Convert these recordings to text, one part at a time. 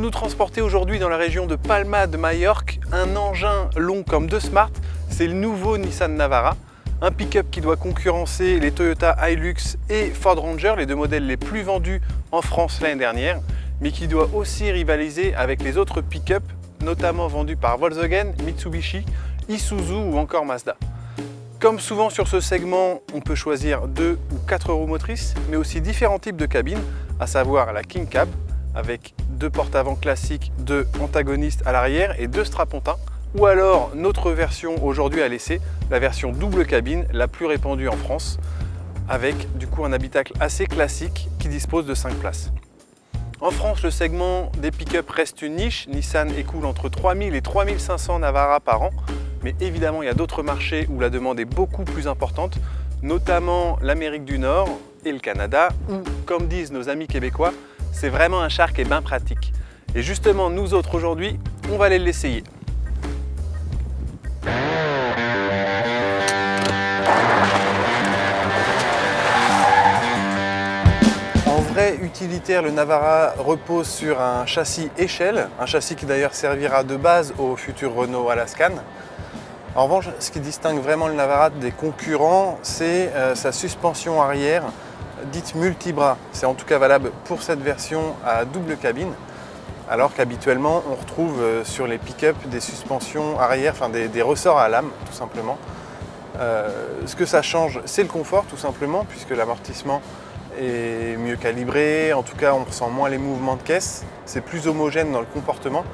Pour nous transporter aujourd'hui dans la région de Palma de Majorque, un engin long comme deux Smart, c'est le nouveau Nissan Navara. Un pick-up qui doit concurrencer les Toyota Hilux et Ford Ranger, les deux modèles les plus vendus en France l'année dernière, mais qui doit aussi rivaliser avec les autres pick-up, notamment vendus par Volkswagen, Mitsubishi, Isuzu ou encore Mazda. Comme souvent sur ce segment, on peut choisir 2 ou 4 roues motrices, mais aussi différents types de cabines, à savoir la King Cab, avec 2 porte-avant classiques, 2 antagonistes à l'arrière et 2 strapontins, ou alors notre version aujourd'hui à l'essai, la version double cabine, la plus répandue en France, avec du coup un habitacle assez classique qui dispose de 5 places. En France, le segment des pick-up reste une niche. Nissan écoule entre 3000 et 3500 Navara par an. Mais évidemment, il y a d'autres marchés où la demande est beaucoup plus importante, notamment l'Amérique du Nord et le Canada, où, comme disent nos amis québécois, c'est vraiment un char qui est bien pratique. Et justement, nous autres aujourd'hui, on va aller l'essayer. En vrai utilitaire, le Navara repose sur un châssis échelle, un châssis qui d'ailleurs servira de base au futur Renault Alaskan. En revanche, ce qui distingue vraiment le Navara des concurrents, c'est sa suspension arrière dite multibras. C'est en tout cas valable pour cette version à double cabine, alors qu'habituellement on retrouve sur les pick-up des suspensions arrière, enfin des ressorts à lame tout simplement. Ce que ça change, c'est le confort tout simplement, puisque l'amortissement est mieux calibré, en tout cas on ressent moins les mouvements de caisse, c'est plus homogène dans le comportement.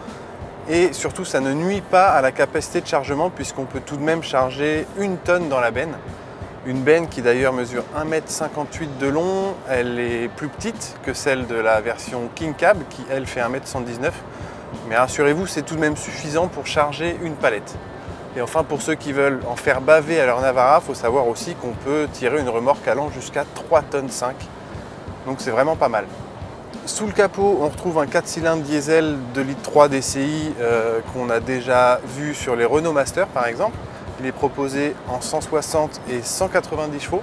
Et surtout, ça ne nuit pas à la capacité de chargement puisqu'on peut tout de même charger 1 tonne dans la benne. Une benne qui d'ailleurs mesure 1,58 m de long. Elle est plus petite que celle de la version King Cab qui, elle, fait 1,79 m. Mais rassurez-vous, c'est tout de même suffisant pour charger une palette. Et enfin, pour ceux qui veulent en faire baver à leur Navara, il faut savoir aussi qu'on peut tirer une remorque allant jusqu'à 3,5 tonnes. Donc c'est vraiment pas mal. Sous le capot, on retrouve un 4 cylindres diesel 2,3 litres DCI qu'on a déjà vu sur les Renault Master par exemple. Il est proposé en 160 et 190 chevaux.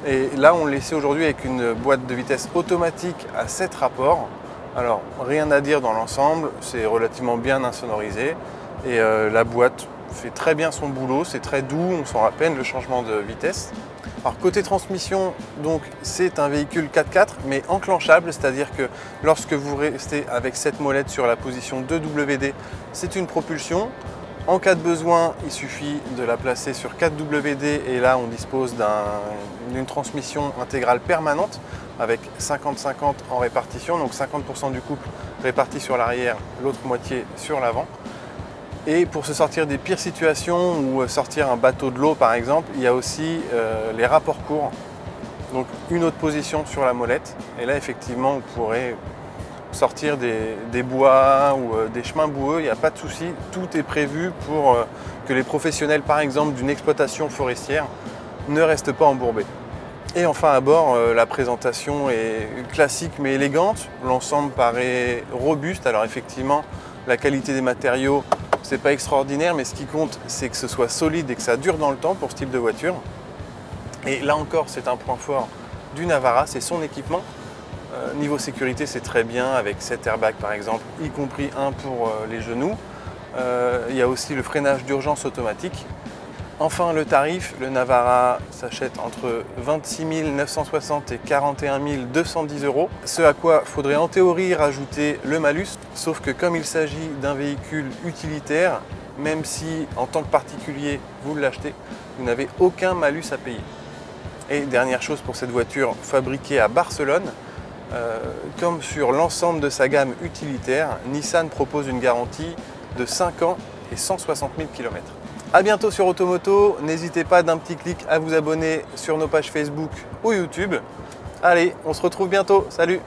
Et là, on le laissait aujourd'hui avec une boîte de vitesse automatique à 7 rapports. Alors, rien à dire dans l'ensemble, c'est relativement bien insonorisé. Et la boîte fait très bien son boulot, c'est très doux, on sent à peine le changement de vitesse. Alors côté transmission, donc c'est un véhicule 4x4 mais enclenchable, c'est-à-dire que lorsque vous restez avec cette molette sur la position 2WD, c'est une propulsion. En cas de besoin, il suffit de la placer sur 4WD et là on dispose d'une transmission intégrale permanente avec 50-50 en répartition, donc 50% du couple réparti sur l'arrière, l'autre moitié sur l'avant. Et pour se sortir des pires situations ou sortir un bateau de l'eau par exemple, il y a aussi les rapports courts. Donc une autre position sur la molette. Et là effectivement vous pourrez sortir des bois ou des chemins boueux, il n'y a pas de souci. Tout est prévu pour que les professionnels par exemple d'une exploitation forestière ne restent pas embourbés. Et enfin à bord, la présentation est classique mais élégante. L'ensemble paraît robuste. Alors effectivement, la qualité des matériaux, c'est pas extraordinaire, mais ce qui compte, c'est que ce soit solide et que ça dure dans le temps pour ce type de voiture. Et là encore, c'est un point fort du Navara, c'est son équipement. Niveau sécurité, c'est très bien, avec 7 airbags par exemple, y compris un pour les genoux. Il y a aussi le freinage d'urgence automatique. Enfin, le tarif, le Navara s'achète entre 26 960 et 41 210 €, ce à quoi il faudrait en théorie rajouter le malus, sauf que comme il s'agit d'un véhicule utilitaire, même si en tant que particulier vous l'achetez, vous n'avez aucun malus à payer. Et dernière chose pour cette voiture fabriquée à Barcelone, comme sur l'ensemble de sa gamme utilitaire, Nissan propose une garantie de 5 ans et 160 000 km. A bientôt sur Automoto, n'hésitez pas d'un petit clic à vous abonner sur nos pages Facebook ou YouTube. Allez, on se retrouve bientôt, salut!